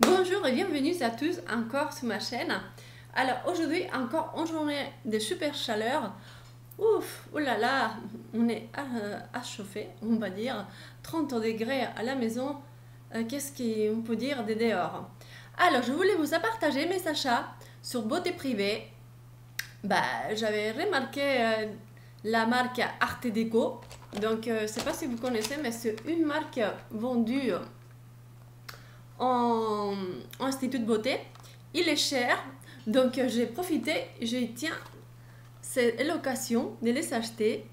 Bonjour et bienvenue à tous encore sur ma chaîne. Alors aujourd'hui encore une journée de super chaleur. Ouf, oh là là, on est à chauffer, on va dire. 30 degrés à la maison, qu'est-ce qu'on peut dire des dehors? Alors je voulais vous partager mes achats sur Beauté Privée. J'avais remarqué la marque Arte Deco. Donc je ne sais pas si vous connaissez, mais c'est une marque vendue en institut de beauté. Il est cher, donc j'ai profité, j'ai dit tiens, c'est l'occasion de les acheter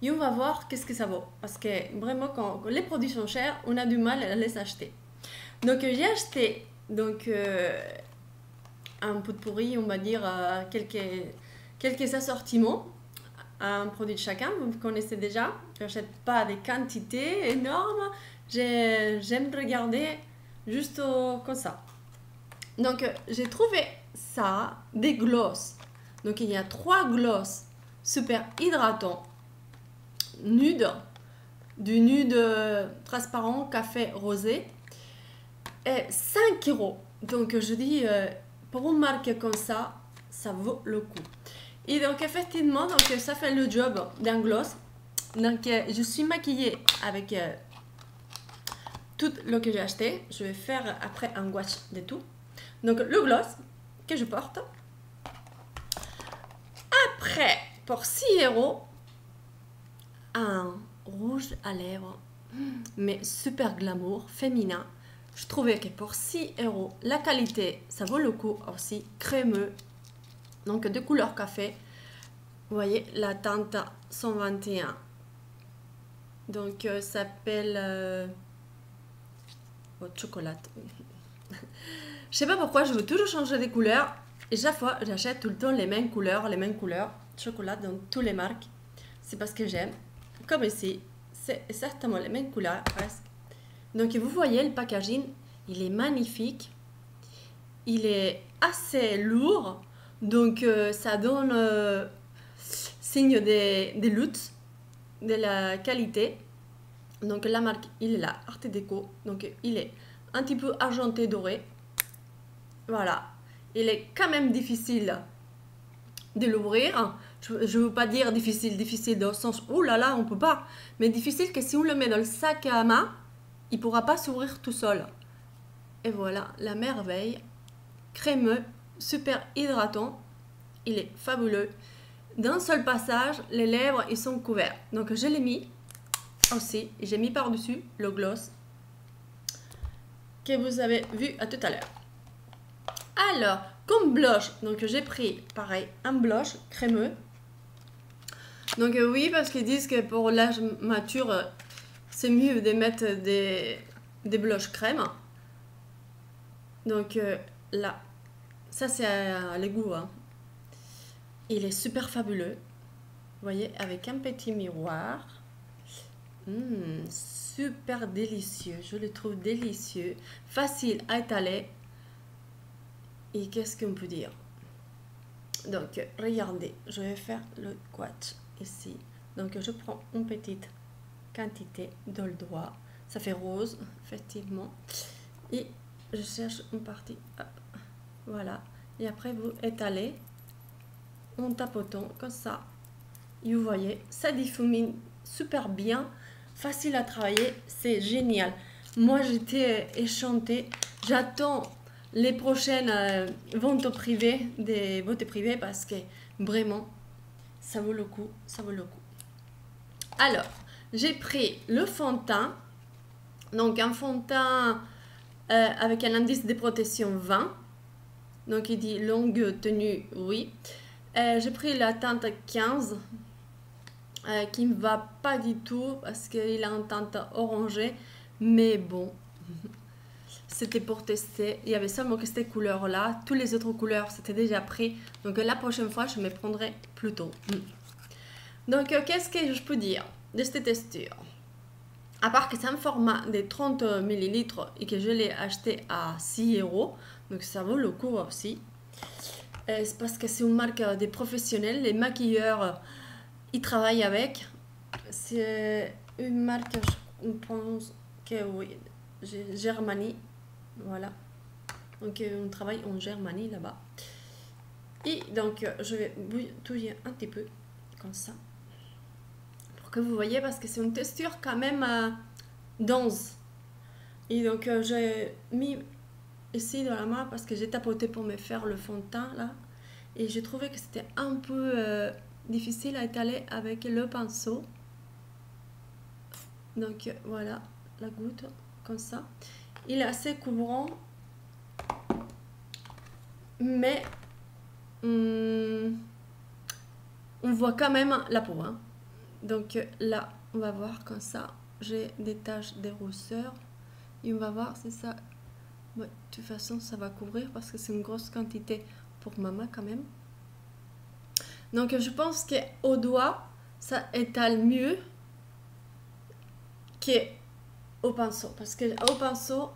et on va voir qu'est-ce que ça vaut. Parce que vraiment, quand les produits sont chers, on a du mal à les acheter. Donc j'ai acheté un pot de pourri, on va dire quelques assortiments, un produit de chacun, vous connaissez déjà. Je n'achète pas des quantités énormes, j'aime regarder juste comme ça. Donc j'ai trouvé ça, des glosses. Donc il y a 3 glosses super hydratants, nude, du nude transparent café rosé, et 5 euros. Donc je dis, pour une marque comme ça vaut le coup. Et donc effectivement, donc, ça fait le job d'un gloss. Donc je suis maquillée avec tout ce que j'ai acheté. Je vais faire après un swatch de tout. Donc le gloss que je porte. Après, pour 6 euros, un rouge à lèvres, mais super glamour, féminin. Je trouvais que pour 6 euros, la qualité, ça vaut le coup aussi, crémeux. Donc de couleur café. Vous voyez, la teinte 121. Donc ça s'appelle chocolat. Je sais pas pourquoi, je veux toujours changer de couleurs. Et chaque fois, j'achète tout le temps les mêmes couleurs. Chocolat dans toutes les marques. C'est parce que j'aime. Comme ici, c'est exactement les mêmes couleurs presque. Donc vous voyez, le packaging, il est magnifique. Il est assez lourd. Donc ça donne signe des luttes, de la qualité. Donc la marque, il est là, Arte Deco. Donc il est un petit peu argenté doré. Voilà. Il est quand même difficile de l'ouvrir. Je ne veux pas dire difficile dans le sens oh là là, on peut pas. Mais difficile que si on le met dans le sac à main, il pourra pas s'ouvrir tout seul. Et voilà, la merveille. Crémeux, super hydratant. Il est fabuleux. D'un seul passage, les lèvres ils sont couverts. Donc je l'ai mis aussi. J'ai mis par-dessus le gloss que vous avez vu à tout à l'heure. Alors, comme blush, donc j'ai pris pareil un blush crémeux. Donc oui, parce qu'ils disent que pour l'âge mature, c'est mieux de mettre des blushs crème. Donc là, ça c'est à l'égout. Hein. Il est super fabuleux. Vous voyez, avec un petit miroir. Super délicieux. Je le trouve délicieux. Facile à étaler. Et qu'est-ce qu'on peut dire? Donc, regardez, je vais faire le swatch ici. Donc, je prends une petite quantité dans le doigt. Ça fait rose, effectivement. Et je cherche une partie. Hop, voilà. Et après, vous étalez en tapotant comme ça. Et vous voyez, ça diffumine super bien. Facile à travailler. C'est génial. Moi, j'étais enchantée. J'attends les prochaines ventes privées des beautés privées parce que vraiment ça vaut le coup, Alors j'ai pris le fond de teint, donc un fond de teint avec un indice de protection 20, donc il dit longue tenue, oui. J'ai pris la teinte 15 qui ne me va pas du tout parce qu'il a une teinte orangée, mais bon, c'était pour tester. Il y avait seulement que cette couleur là. Toutes les autres couleurs c'était déjà pris. Donc la prochaine fois je me prendrai plus tôt. Donc qu'est-ce que je peux dire de cette texture? À part que c'est un format de 30 ml et que je l'ai acheté à 6 euros. Donc ça vaut le coup aussi. C'est parce que c'est une marque des professionnels. Les maquilleurs ils travaillent avec. C'est une marque, je pense que oui, Germanie. Voilà. Donc on travaille en Germanie là-bas. Et donc je vais bouillir un petit peu comme ça. Pour que vous voyez, parce que c'est une texture quand même dense. Et donc j'ai mis ici dans la main parce que j'ai tapoté pour me faire le fond de teint là. Et j'ai trouvé que c'était un peu difficile à étaler avec le pinceau. Donc voilà la goutte comme ça. Il est assez couvrant. Mais on voit quand même la peau. Hein. Donc là, on va voir comme ça. J'ai des taches, des rousseurs. Et on va voir si ça... Ouais, de toute façon, ça va couvrir parce que c'est une grosse quantité pour ma main quand même. Donc je pense qu'au doigt, ça étale mieux qu'au pinceau. Parce qu'au pinceau,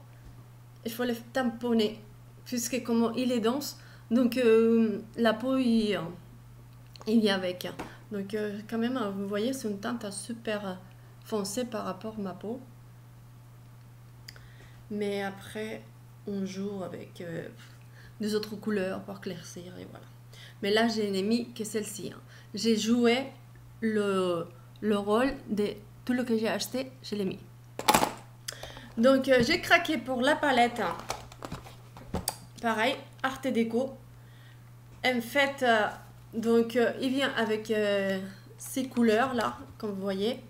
il faut le tamponner. Puisque comme il est dense, donc la peau, il vient avec. Donc quand même, vous voyez, c'est une teinte super foncée par rapport à ma peau. Mais après, on joue avec des autres couleurs pour éclaircir et voilà. Mais là, je n'ai mis que celle-ci. Hein. J'ai joué le rôle de tout ce que j'ai acheté, je l'ai mis. Donc, j'ai craqué pour la palette. Pareil, Arte Déco. En fait, donc, il vient avec ces couleurs là, comme vous voyez.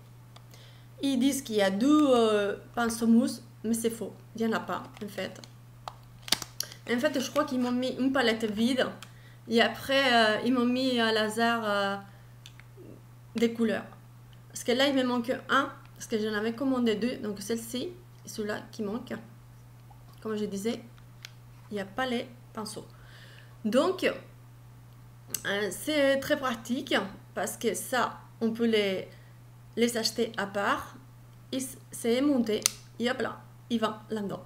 Ils disent qu'il y a 2 pinceaux mousse, mais c'est faux. Il n'y en a pas, en fait. En fait, je crois qu'ils m'ont mis une palette vide. Et après, ils m'ont mis à l'hasard des couleurs. Parce que là, il me manque un. Parce que j'en avais commandé 2. Donc, celle-ci et celui-là qui manque. Comme je disais, il n'y a pas les pinceaux. Donc, c'est très pratique. Parce que ça, on peut les acheter à part. Et c'est monté. Et hop là, il va là-dedans.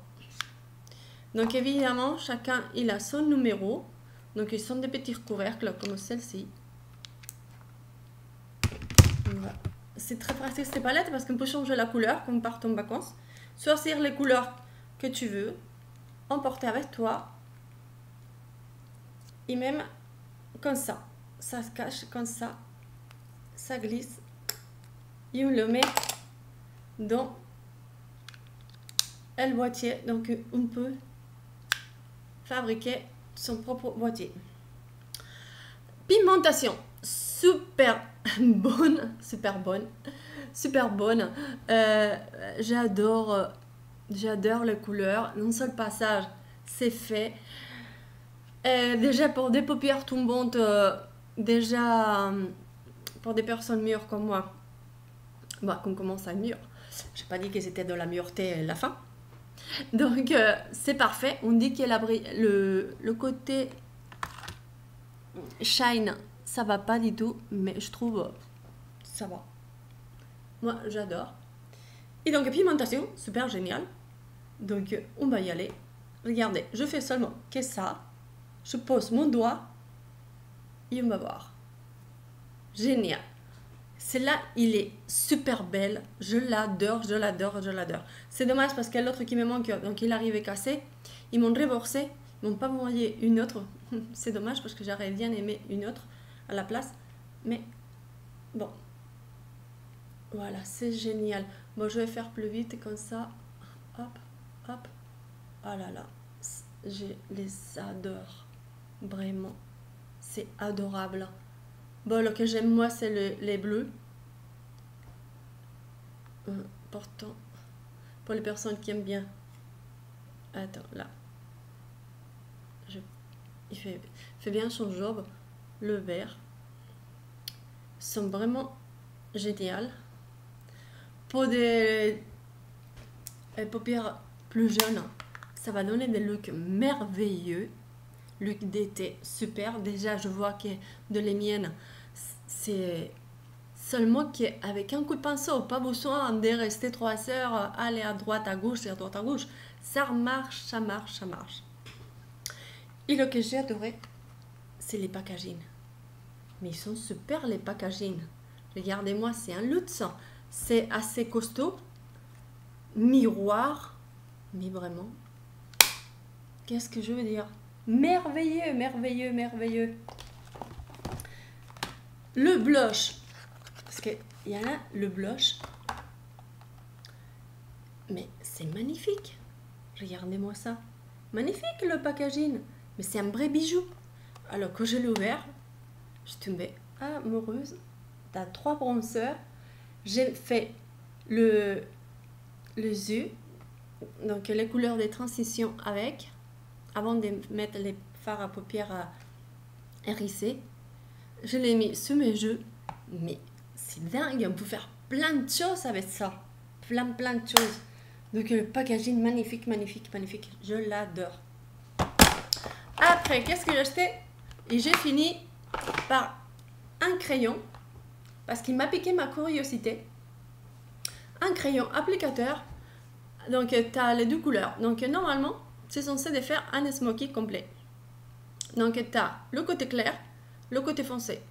Donc, évidemment, chacun, il a son numéro. Donc, ils sont des petits couvercles comme celle-ci. Voilà. C'est très pratique ces palettes parce qu'on peut changer la couleur quand on part en vacances. Choisir les couleurs que tu veux. Emporter avec toi. Et même comme ça. Ça se cache comme ça. Ça glisse. Et on le met dans le boîtier. Donc, on peut fabriquer son propre boîtier. Pigmentation, super bonne, super bonne. J'adore les couleurs. Un seul passage, c'est fait. Déjà pour des paupières tombantes, déjà pour des personnes mûres comme moi, bah, qu'on commence à mûr. J'ai pas dit que c'était de la mûreté à la fin. Donc c'est parfait. On dit que le côté shine, ça va pas du tout, mais je trouve ça va. Moi j'adore. Et donc pigmentation, super génial. Donc on va y aller. Regardez, je fais seulement que ça. Je pose mon doigt et on va voir. Génial. Celle-là, il est super belle. Je l'adore, je l'adore, je l'adore. C'est dommage parce que l'autre qui me manque, donc il arrivait cassé. Ils m'ont remboursé. Ils m'ont pas envoyé une autre. C'est dommage parce que j'aurais bien aimé une autre à la place. Mais bon. Voilà, c'est génial. Bon, je vais faire plus vite comme ça. Hop, hop. Oh là là. Je les adore. Vraiment. C'est adorable. Bon, le que j'aime moi, c'est les bleus. Pourtant, pour les personnes qui aiment bien. Attends, là. Il fait bien son job. Le vert. Ils sont vraiment géniales. Pour des paupières plus jeunes, ça va donner des looks merveilleux. Look d'été, super. Déjà, je vois que de les miennes, c'est seulement qu'avec un coup de pinceau, pas besoin de rester 3 heures, aller à droite, à gauche et à droite, à gauche. Ça marche, ça marche, ça marche. Et le que j'ai adoré, c'est les packaging. Mais ils sont super, les packaging. Regardez-moi, c'est un luxe. C'est assez costaud. Miroir. Mais vraiment, qu'est-ce que je veux dire? Merveilleux, merveilleux, merveilleux. Le blush, parce qu'il y en a le blush, mais c'est magnifique. Regardez-moi ça. Magnifique le packaging, mais c'est un vrai bijou. Alors que je l'ai ouvert, je suis tombée amoureuse. T'as 3 bronzers. J'ai fait les yeux, donc les couleurs des transitions avec, avant de mettre les fards à paupières hérissés. Je l'ai mis sur mes yeux, mais c'est dingue, on peut faire plein de choses avec ça. Plein de choses. Donc le packaging magnifique, magnifique, magnifique. Je l'adore. Après, qu'est-ce que j'ai acheté? Et j'ai fini par un crayon, parce qu'il m'a piqué ma curiosité. Un crayon applicateur. Donc tu as les 2 couleurs. Donc normalement, c'est censé faire un smoky complet. Donc tu as le côté clair, le côté foncé.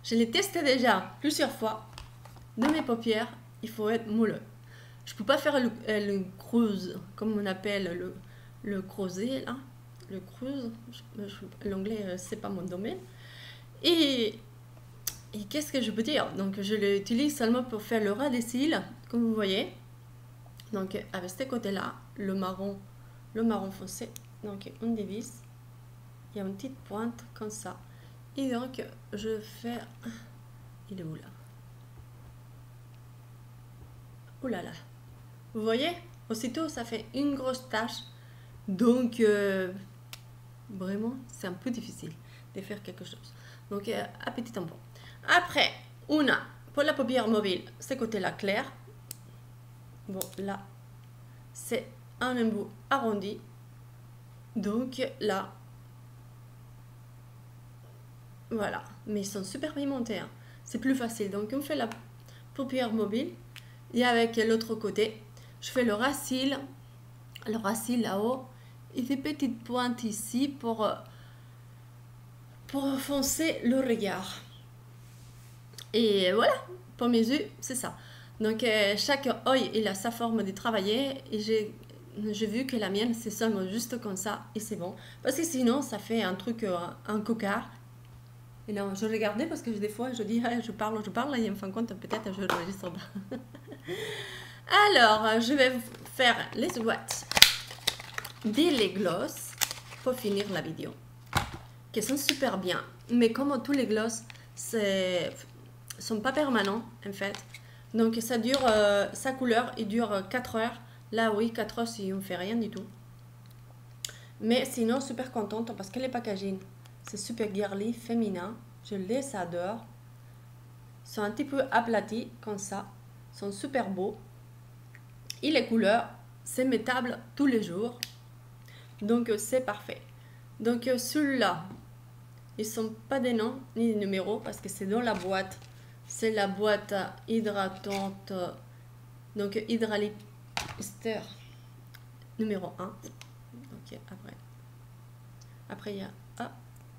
Je l'ai testé déjà plusieurs fois. Dans mes paupières, il faut être moelleux. Je peux pas faire le cruise, comme on appelle le creuset là. Le cruise, l'anglais c'est pas mon domaine. Et qu'est-ce que je peux dire? Donc je l'utilise seulement pour faire le ras des cils, comme vous voyez. Donc avec ce côté-là, le marron foncé. Donc on dévisse. Il y a une petite pointe comme ça. Et donc je fais... Il est où là? Oh là là. Vous voyez? Aussitôt ça fait une grosse tache. Donc vraiment c'est un peu difficile de faire quelque chose. Donc un petit tampon. Après, on a pour la paupière mobile ce côté-là clair. Bon là c'est un embout arrondi. Donc là voilà, mais ils sont super pigmentés, hein. C'est plus facile. Donc on fait la paupière mobile et avec l'autre côté je fais le ras cils là-haut et des petites pointes ici pour foncer le regard. Et voilà, pour mes yeux c'est ça. Donc chaque œil il a sa forme de travailler et j'ai vu que la mienne c'est seulement juste comme ça et c'est bon, parce que sinon ça fait un truc un cocard. Et non, je regardais parce que des fois je dis je parle et en fin de compte peut-être je l'enregistre pas. Alors je vais faire les swatchs des les gloss pour finir la vidéo, qui sont super bien, mais comme tous les gloss sont pas permanents en fait, donc ça dure sa couleur il dure 4 heures. Là oui, 4 heures si on fait rien du tout, mais sinon super contente parce que les packaging c'est super girly, féminin, je les adore. Ils sont un petit peu aplatis comme ça, ils sont super beaux et les couleurs c'est mettable tous les jours, donc c'est parfait. Donc celui-là ils sont pas des noms ni des numéros parce que c'est dans la boîte, c'est la boîte hydratante, donc Hydralister numéro 1. Donc après il y a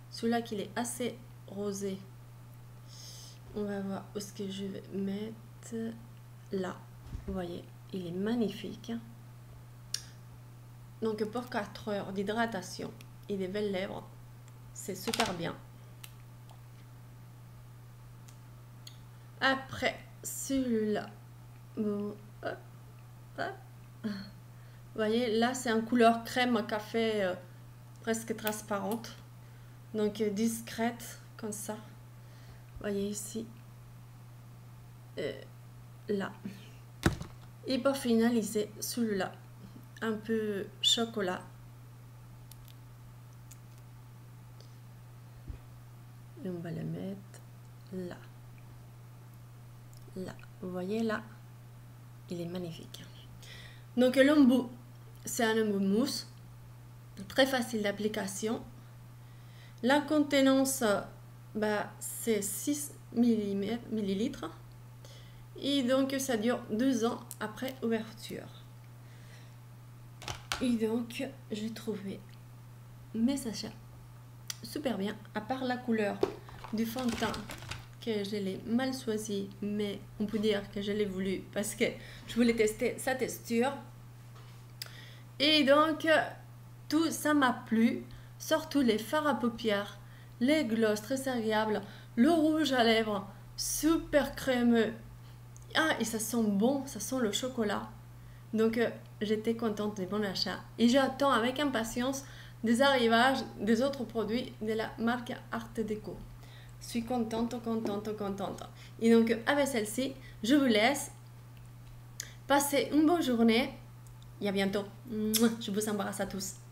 celui-là qui est assez rosé. On va voir où est-ce que je vais mettre. Là, vous voyez, il est magnifique. Donc pour 4 heures d'hydratation et des belles lèvres, c'est super bien. Après celui-là, bon, vous voyez, là c'est en couleur crème café presque transparente. Donc discrète comme ça. Vous voyez ici. Là. Et pour finaliser, celui-là. Un peu chocolat. Et on va le mettre là. Là. Vous voyez là. Il est magnifique. Donc l'embout, c'est un embout mousse. Très facile d'application. La contenance, c'est 6 millilitres. Et donc, ça dure 2 ans après ouverture. Et donc, j'ai trouvé mes sachets super bien. À part la couleur du fond de teint, que je l'ai mal choisi, mais on peut dire que je l'ai voulu parce que je voulais tester sa texture. Et donc, tout, ça m'a plu. Surtout les fards à paupières, les glosses très agréables, le rouge à lèvres, super crémeux. Ah, et ça sent bon, ça sent le chocolat. Donc, j'étais contente de mon achat. Et j'attends avec impatience des arrivages des autres produits de la marque Art Deco. Je suis contente. Et donc, avec celle-ci, je vous laisse. Passez une bonne journée. Et à bientôt. Je vous embrasse à tous.